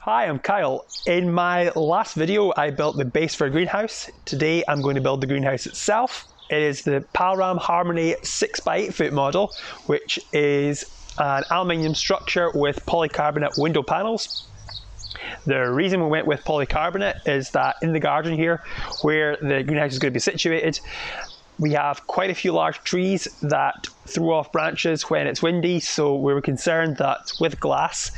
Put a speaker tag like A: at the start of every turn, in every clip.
A: Hi, I'm Kyle. In my last video I built the base for a greenhouse. Today I'm going to build the greenhouse itself. It is the Palram Harmony 6x8 foot model, which is an aluminium structure with polycarbonate window panels. The reason we went with polycarbonate is that in the garden here, where the greenhouse is going to be situated, we have quite a few large trees that throw off branches when it's windy, so we were concerned that with glass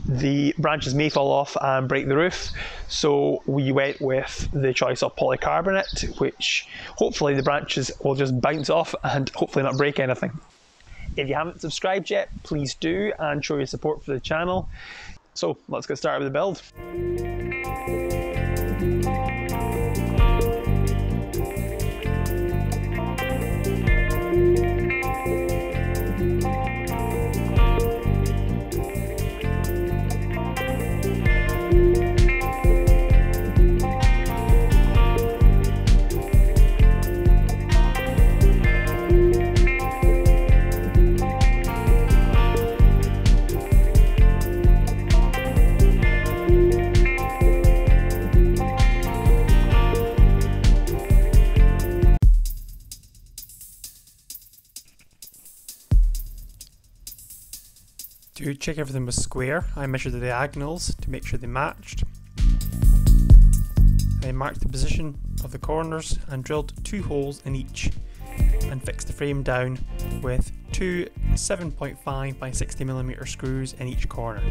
A: the branches may fall off and break the roof. So we went with the choice of polycarbonate, which hopefully the branches will just bounce off and hopefully not break anything. If you haven't subscribed yet, please do and show your support for the channel. So let's get started with the build.
B: To check everything was square, I measured the diagonals to make sure they matched. I marked the position of the corners and drilled 2 holes in each and fixed the frame down with 2 7.5 by 60mm screws in each corner.